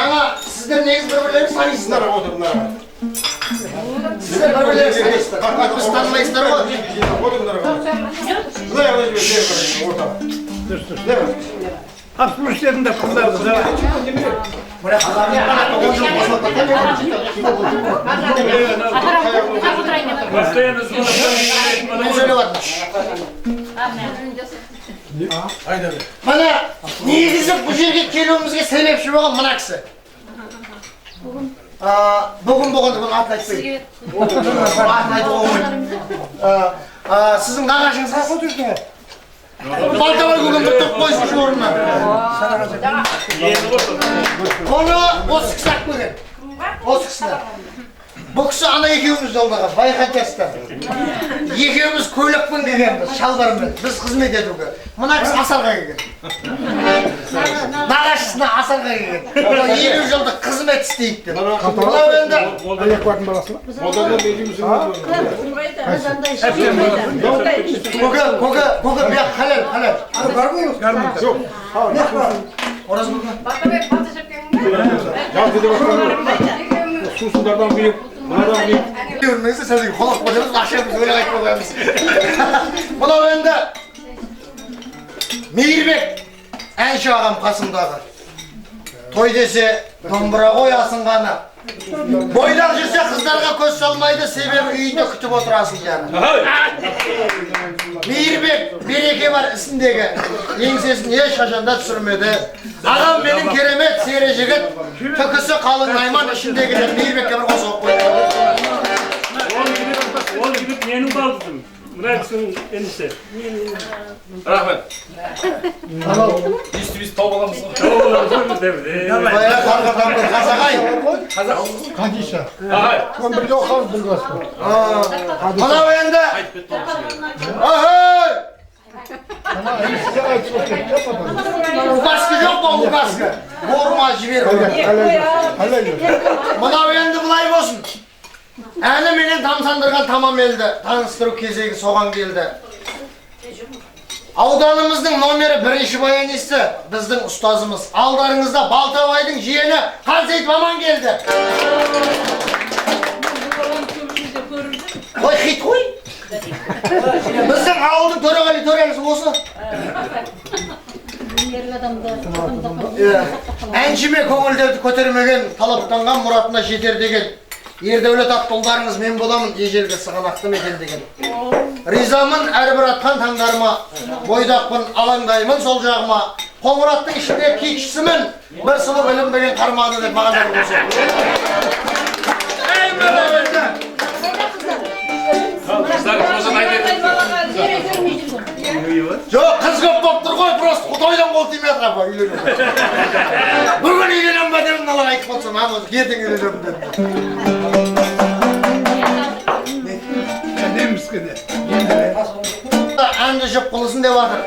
Жаңа сіздер негіз бір-бірлерін танисыздар отырыңдар. Сіздер бір-бірлерін танисыздар. Біз танымайсыздар ғой. Абсурдтерінде қыздарды да. Бірақ қыздармен қанатты 10 жыл қосылып мен сөйлеп атмын. Мына негізі бұл жерге келуімізге себепші болған мына кісі. Бүгін болғанда бұны атын айтпайды. Атын айтуға болмайды. Сіздің нағашыңызға қол жүрсіңе? Балтабай көкемді тұрып қойсын şu орнына. Оны осы кісі ақ көген. Осы кісіні. Бұл кісі ана екеуміз жолдаған, байқатасыздар. Екеуміз көйлекпен келгенбіз, шалбармен. Біз қызмет етуге. Мына кісі асарға келген. Нағашысына асарға келген. 50 жылдық қызмет істейді деп. Мынау енді Аяқ бардың баласы ма? көке, бияқ халал. Бар ғой? Жоқ. Ораз бұл ма? Сусындардан бүйіп, мынадан бүйіп. Көрмеңізді сәзігі қолақ болжамыз, ақшамыз өлі қайтып қойғанбыз. Мынау енді Мейірбек әнші ағам қасымдағы. Той десе домбыра қой асынғаны. Бойдақ жүрсе қыздарға көз салмайды, себебі үйінде күтіп отырасың жаны. Мейірбек береке бар ісіндегі, еңсесін ешқашанда түсірмеді. Ағам менің керемет сері жігіт, түкісі қалың найман ішіндегі Мейірбекке бір қосып қойды. Ол жігіт менің балдызым. Мына кісінің енісі. Рахмет. Естіп тауып аламыз ғой. Тауып аламыз ғой біздер. Байра қарғырдан бір қазағай. Қадиша. Ағай. Мен бірде оқамыз бір класқа. Мынау енді Убаски жоқ па убаски? Борма жіберіп. Мынау енді бұлай болсын. Әлі менен тамсандырған тамам елді, таныстыру кезегі соған келді. Ауданымыздың номері 1-ші баянисті, біздің ұстазымыз. Алдарыңызда Балтабайдың жиені Қансейіт Маман келді. Қой, хит қой. Біздің ауылдың төреғали төрелісі осы. Әншіме көңілдерді көтермеген, талаптанған мұратына жетер деген. Ердәулет атты ұлдарыңыз мен боламын, ежелгі сығанақты мекендеген. Ризамын әрбір атқан таңдарыма, бойдақпын алаңдаймын сол жағыма. Қоңыраттың ішінде кекшісімін, бір сұлу білінбеген қармады деп маған да жоқ, қыз көп болып тұр ғой, просто тойдан қол тимей атыр апа, үйленем. Бүгін үйленем ба деп мыналар айтып қалсам, ертең үйленем деді. Әнді жып қылысын деп атыр.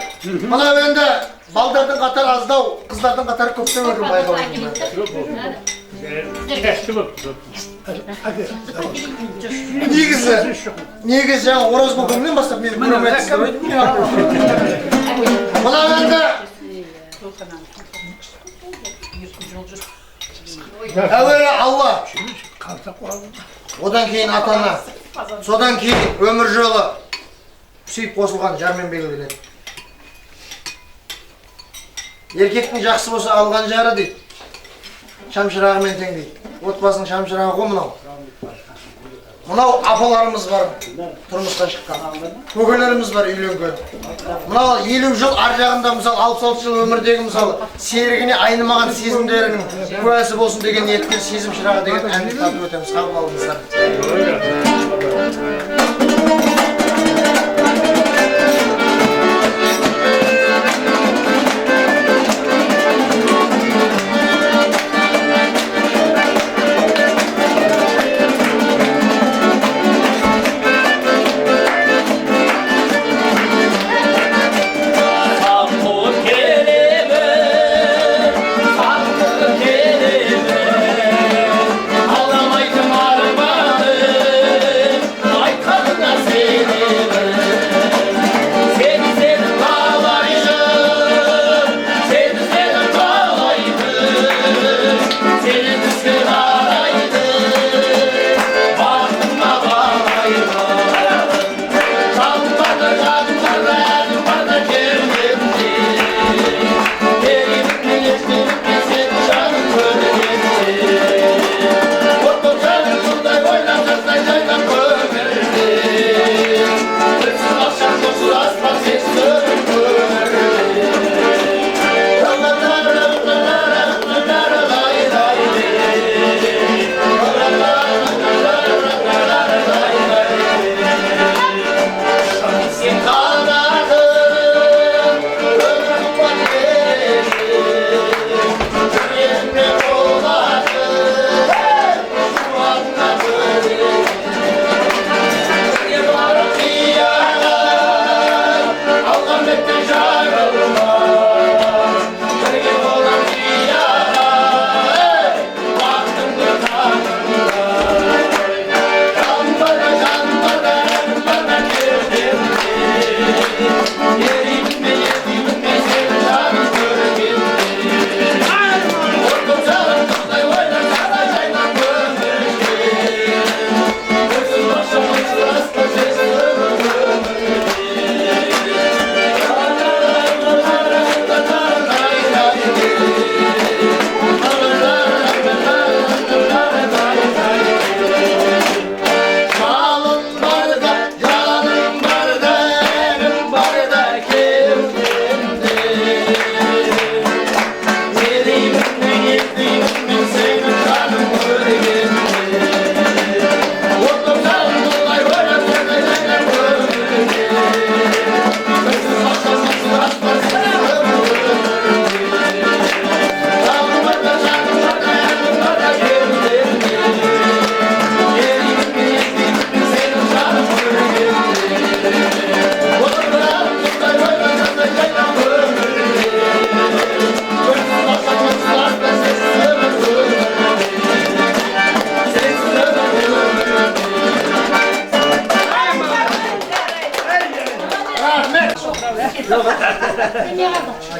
Мынау енді балдардың қатары аздау, қыздардың қатары көптен өтіп байқауы. Негізі жаңа ораз көкемнен бастап мені көрметсіздер өйтіп. Мынау енді әуелі Алла, одан кейін ата-ана, содан кейін өмір жолы сүйіп қосылған жармен белгіленеді. Еркектің жақсы болса алған жары дейді, шамшырағымен тең дейді. Отбасының шамшырағы ғой мынау. Мынау апаларымыз бар, тұрмысқа шыққан. Көкелеріміз бар, үйленген. Мынау 50 жыл ар жағында, мысалы 66 жыл өмірдегі мысалы серігіне айнымаған сезімдерінің куәсі болсын деген ниетпен сезім шырағы деген әнді тартып өтеміз. Қабыл алыңыздар. Ağlamaydım armanı, ay kadına sevdim.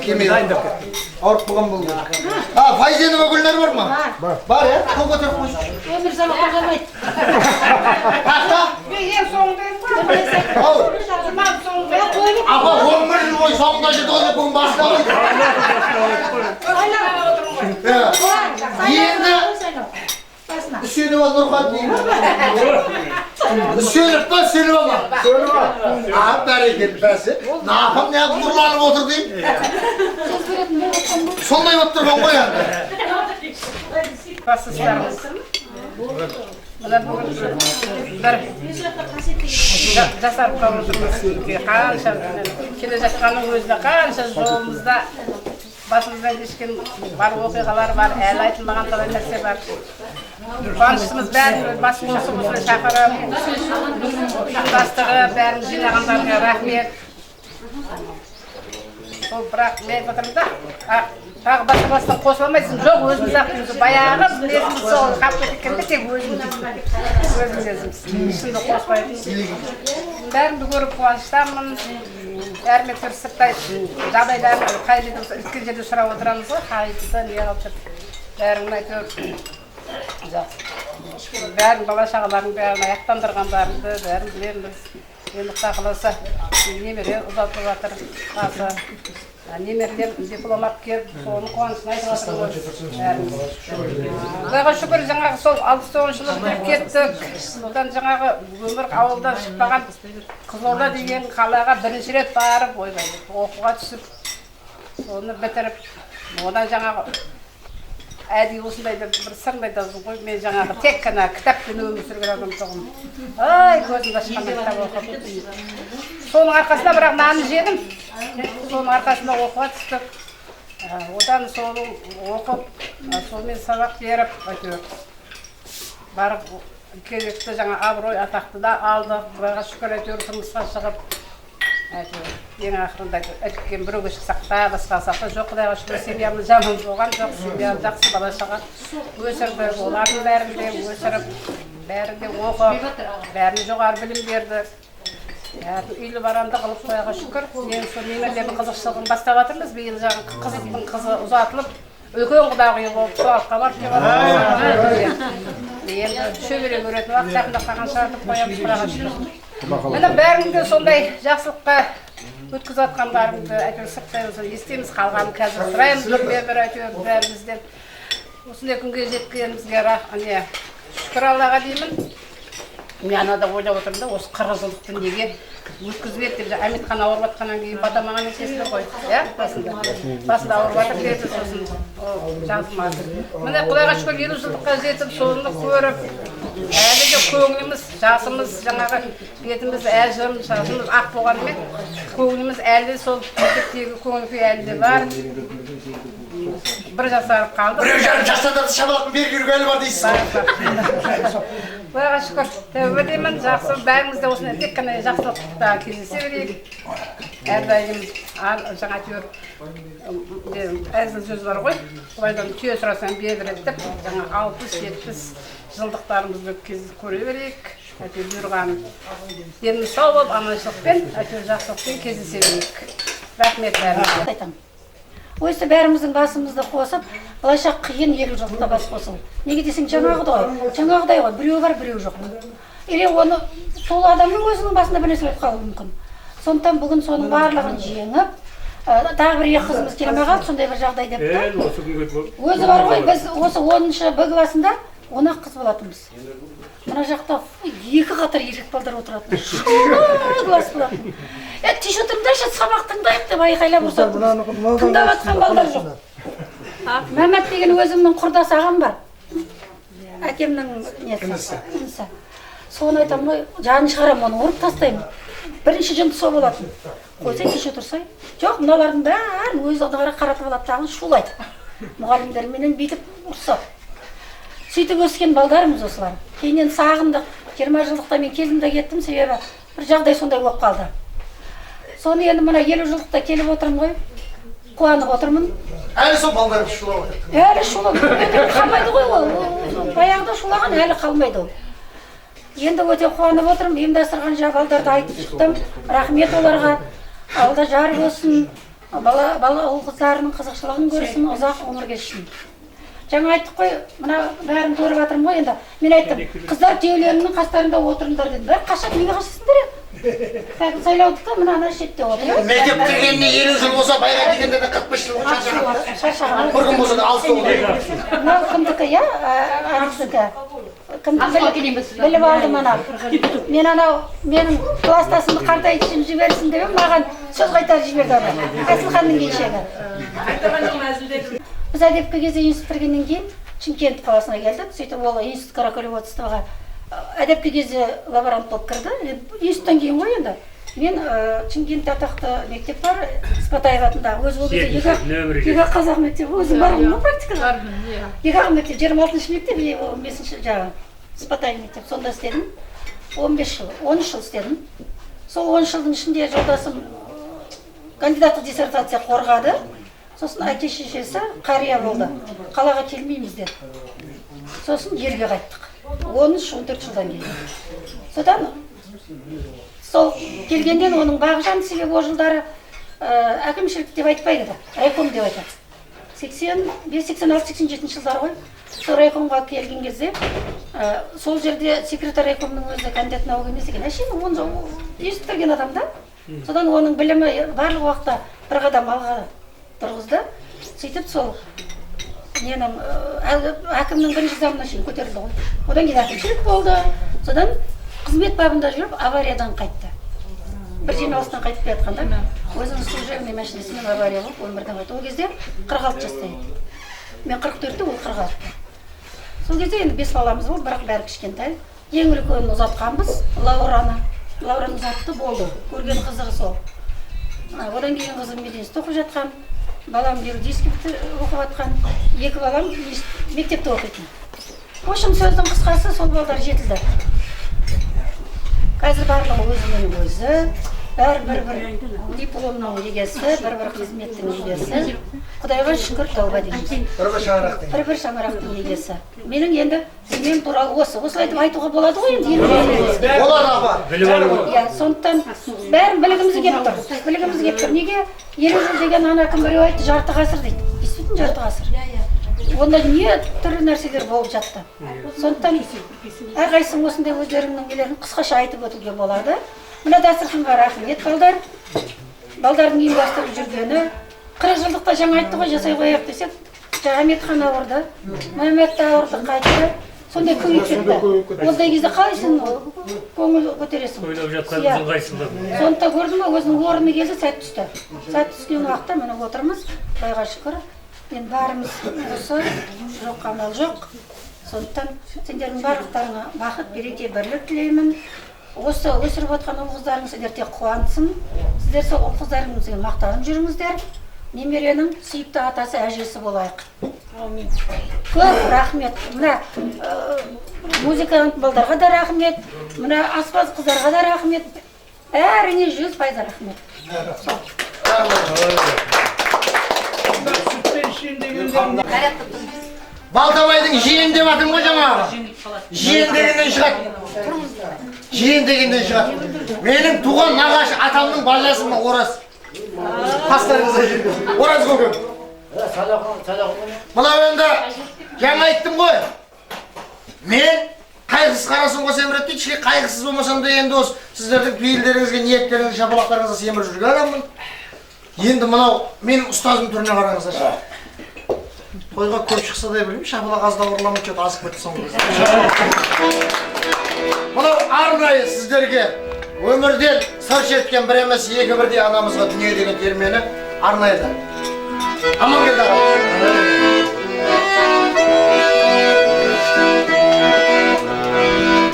Келмейді. Ауырып болған болды. Файзенова Гүлнар бар ма? Бар, иә? Қол көтеріп қойшы. Өмір сабаққа қалмайды. Қақта? Ең соңында Ау. апа 11 жыл бойы соңында жүрді ғой деп бүгін басына қойды. Енді Үсенова Нұрхан деймін. Үсенов па, Үсенова ма? Үсенова. Бәрекелді бәсі. Напым неғып нұрланып отыр деймін. Сондай болып тұрған ғой енді. Басыстарымыз. Мына бүгін бір жасап қалудымыз қанша келе жатқанның өзінде қанша жолымызда басымыздан кешкен бар оқиғалар бар, әлі айтылмаған талай нәрсе бар. Қуаныштымыз бәрін бас қосып шақырып, жақтастығы бәрін жинағандарына рахмет. Сол бірақ мен отырмын да, тағы басқа қосыла алмайсың, жоқ өзіміз-ақ баяғы білесің сол қапқа кеткенде тек өзіміз ішімді қоспайтын. Бәрімді көріп қуаныштамын. Бәрімен сырттай жағдайларын қай жерде үлкен жерде сұрап отырамыз ғой, қайсысы не қалып жүр. Бәрін айтып, бәрін бала-шағалардың бәрін аяқтандырғандарымды бәрін білеміз. Енді құдай қаласа немере ұзатылып жатыр қасы. Немерелер диплом алып келіп, соның қуанышын айтып жатыр ғой. Құдайға шүкір, жаңағы сол 69 жылы бітіріп кеттік. Одан жаңағы өмір ауылдан шықпаған Қызылорда деген қалаға бірінші рет барып, оқуға түсіп, соны бітіріп, одан жаңағы әдейі осындай бір сырын айтасың ғой, мен жаңағы тек қана кітаппен өмір сүрген адам жоғым. Ай, көзімді ашқанда кітап оқып. Соның арқасында бірақ нанды жедім. Соның арқасында оқуға түстік. Одан соны оқып, сонымен сабақ беріп, барып керекті жаңа абырой атақты да алдық. Құдайға шүкір әйтеуір тұрмысқа шығып, ең ақырында әйткен біреуге шықсақ та, басқа сақта жоқ. Құдайға шүкір семьямыз жаман болған жоқ. Семьям жақсы бала-шаға өсірді. Олардың бәрінде өсіріп, бәрінде оқып, бәріне жоғары білім берді. Үйлі баранды қылып Құдайға шүкір. Мен сол немерелердің қызықшылығын бастап жатырмыз. Биыл жаңағы қызықтың қызы ұзатылып, үлкен құдағи болып суалыққа барып келіп енді шөбере көретін уақыт жақында қалған шығартып қоямыз Құдайға шүкір. Міне бәрінде сондай жақсылыққа өткізіп жатқандарыңды әйтеуір сырттай естиміз, қалғанын қазір сұраймыз бір әйтеуір бәрімізден. Осындай күнге жеткенімізге шүкір Аллаға деймін. Мен анада ойлап отырмын да, осы 40 жылдықты неге өткізіп еді деп, Әметхан ауырып жатқаннан кейін батамаған есесіздер ғой, басында ауырып жатыр деді, сосын жазылмады. Міне Құдайға шүкір 50 жылдыққа жетіп, соны көріп, әлі де көңіліміз, жасымыз, жаңағы бетіміз әжім, жасымыз ақ болғанымен, көңіліміз әлі сол мектептегі көңіл-күй әлі де бар. Бір жасарып қалдық. Біреу жарым жастардан шабалақтың бергі үргі әлі бар дейсіз. Құдайға шүкір, тәуба деймін, жақсы, бәрімізде осындай тек қана жақсылықта кездесе берейік. Әрдайым жаңа әйтеуір әзіл сөз бар ғой, Құдайдан түйе сұрасаң береді деп, жаңа 60-70 жылдықтарымызды көре берейік. Әйтеуір бұйырған деніміз сау болып, аманшылықпен, әйтеуір жақсылықпен кездесе берейік. Рахмет бәрімізге. Осы бәріміздің басымызды қосып, былайша қиын 50 жылдықта бас қосыл. Неге десең жаңағыдай ғой, біреу бар, біреу жоқ. Или оны сол адамның өзінің басында бір нәрсе болып қалуы мүмкін. Сондықтан бүгін соның барлығын жеңіп, тағы бір екі қызымыз келмей қалды, сондай бір жағдай деп та. Өзі бар ғой, біз осы 10-шы Б класында 10 қыз болатынбыз. Мына жақта 2 қатар еркек балдар отыратын. Класс болатын. Тише отырыңдаршы, сабақ тыңдайық деп айқайлап ұрсатын. Тыңдап жатқан балдар жоқ. Мәмәт деген өзімнің құрдас ағам бар. Әкемнің несі. Соны айтамын ғой, жанын шығарам, оны ұрып тастаймын. Бірінші жынды сол болатын. Қойсай, тише тұрсай. Жоқ, мыналардың бәрін өзі оңғара қаратып алып жағын шулайды. Мұғалімдерменен бүйтіп ұрсады. Сөйтіп өскен балдарымыз осылар. Кейіннен сағындық, 20 жылдықта мен кезімде кеттім, себебі бір жағдай сондай болып қалды. Соны енді мына 50 жылдықта келіп отырмын ғой, қуанып отырмын. Әлі сол балдарымыз шулап отыр. Әлі шулап, қалмайды ғой ол. Баяғыда шулаған әлі қалмайды ол. Енді өте қуанып отырмын, ұйымдастырған балдарды айтып шықтым. Рахмет оларға. Алда жар болсын. бала ұл қыздарының қызықшылығын көрсін, ұзақ өмір кешсін. Жаңа айттық қой, мына бәрін көріп жатырмын ғой енді. Мен айттым, қыздар түйелерінің қастарында отырыңдар дедім. Бірақ қашан неге қашасыңдар еді? Кәдімгі сайлаудықта мына ана шетте отыр. Мектеп бітіргеніне 50 жыл болса, байға келгенде де 45 жыл шаршаған. Бір күн болса да алыс болды. Мынау кімдікі, иә? Анасынікі. Біліп алдым анау. Мен анау, менің кластасымды қартайтышын жіберсін деп маған сөз қайтарып жіберді ана. Әсілханның келіншегі. Біз әдепкі кезде институт бітіргеннен кейін Шымкент қаласына келдік. Сөйтіп ол институт каракулеводствоға әдепкі кезде лаборант болып кірді. Институттан кейін ғой енді. Мен Шымкентте атақты мектеп бар, Спатаев атындағы. Өзі ол кезде екі қазақ мектебі, өзім бармын ғой практикаға. Екі мектеп, 26-шы мектеп, 15-ші жағы Спатаев мектеп. Сонда істедім. 15 жыл, 13 жыл істедім. Сол 13 жылдың ішінде жолдасым кандидаттық диссертация қорғады. Сосын әке шешесі қария болды. Қалаға келмейміз деді. Сосын елге қайттық. 13-14 жылдан кейін. Содан сол келгеннен оның бағжан себебі о жылдары әкімшілік деп айтпайды да, райком деп айтады. 86-87 жылдар ғой. Сол райкомға келген кезде сол жерде секретар райкомның өзі кандидат наук емес екен. Әшейін оны естірген адам да. Содан оның білімі барлық уақытта бір қадам алға тұрғызды. Сөйтіп сол ненің әкімнің бірінші замына шейін көтерілді ғой. Одан кейін әкімшілік болды. Содан қызмет бабында жүріп авариядан қайтты. Бір жиналыстан қайтып келе жатқанда өзінің служебный машинасымен авария болып өмірден қайтты. Ол кезде 46 жаста еді. Мен 44-те, ол 46. Сол кезде енді 5 баламыз болды, бірақ бәрі кішкентай. Ең үлкенін ұзатқанбыз, Лаураны. Лаураны ұзатты болды. Көрген қызығы сол. Одан кейін қызым медицинада оқып жатқан. Балам юридический оқып жатқан, екі балам мектепте оқитын. Общем, сөздің қысқасы сол балдар жетілді. Қазір барлығы өзімен өзі, бір дипломның егесі, бір қызметтің егесі. Құдайға шүкір тәуба дейміз. Бір шаңырақтың егесі. Менің енді мен туралы осылай деп айтуға болады ғой енді. Болады апа. Сондықтан бәрін білгіміз келіп тұр. Неге 50 жыл деген ана кім біреу айтты, жарты ғасыр дейді. Действительно жарты ғасыр. Онда не түрлі нәрселер болып жатты. Сондықтан әрқайсың осындай өздеріңнің нелерін қысқаша айтып өтуге болады. Мына дастарханға рахмет балдар. Балдардың ұйымдастырып жүргені 40 жылдықта жаңа айтты ғой, жасай қояйық десек, Әметхан ауырды, Мамет ауырды, қайтты. Сондай көйіп кетті. Ондай кезде қалай сен көңіл көтересің? Ойлап жатқан ыңғайсызда. Сондықтан көрдің бе, өзінің орны келді, сәт түсті. Сәт түскен уақытта міне отырмыз. Құдайға шүкір. Енді бәріміз осы, жоқ амал жоқ. Сондықтан сендердің барлықтарыңа бақыт, береке, бірлік тілеймін. Осы өсіріп отқан ұл қыздарың сіздер тек қуантсын. Сіздер сол ұл қыздарыңызбен мақтанып жүріңіздер. Немеренің сүйікті атасы әжесі болайық. Көп рахмет. Мына музыкант балдарға да рахмет. Мына аспаз қыздарға да рахмет. Бәріне 100% рахмет. Балтабайдың жиен деп атым ғой жаңа. Жиен дегеннен шығады. Жиен дегеннен шығады. Менің туған нағашы атамның бажасының ораз. Пастарыңызға жүрген. Ораз көкем. Мынау енді жаңа айттым ғой. Мен қайғысыз қарасын қоса емірет дейді. Қайғысыз болмасам да енді осы сіздердің пейілдеріңізге, ниеттеріңізге, шапалақтарыңызға семір жүрген адаммын. Енді мынау менің ұстазым түріне қараңыздар. Тойға көп шықса да білмеймін, шапалақ азда ұрламын, что-то асып кетті соңғы. Мынау арнайы сіздерге өмірден сыр шерткен бір емес, екі бірдей анамызға дүние деген термені арнайы да. Аман келді аға.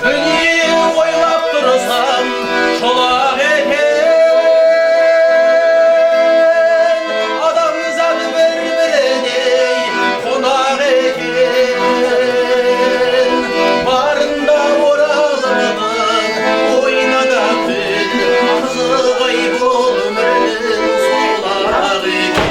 Дүние ойлап тұрсам, шолақ екен. Адамзат бір-біріне қонақ екен. Барында оралымның ойнада күн, қызығай бұл өмірдің солақ екен.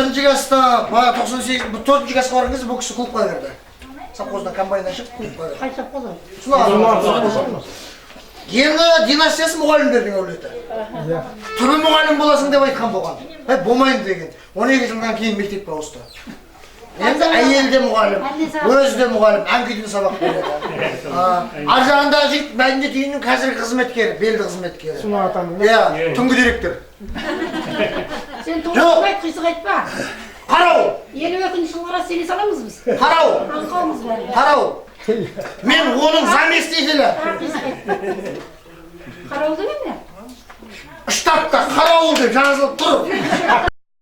9 класста, 98, 4 классқа барған кезде бұл кісі клубқа кірді. Совхоздан комбайннан шығып клубқа кірді. Қай совхозы? Енді династиясы мұғалімдердің әулеті. Түбі мұғалім боласың деп айтқан болған. Болмайын деген. 12 жылдан кейін мектепке ауысты. Енді әйел де мұғалім, өзі де мұғалім, ән-күйден сабақ береді. Ар жағындағы жігіт мәдениет үйінің қазіргі қызметкері, белді қызметкері. Иә, түнгі директор. Сен тұңғыш айт, қисық айтпа. Қарау! 52-ші жылғыра сене саламыз біз. Қарау! Аңқауымыз бәрі. Қарау! Мен оның заместителі. Қарауыл деген не? Штатта қарауыл деп жазылып тұр.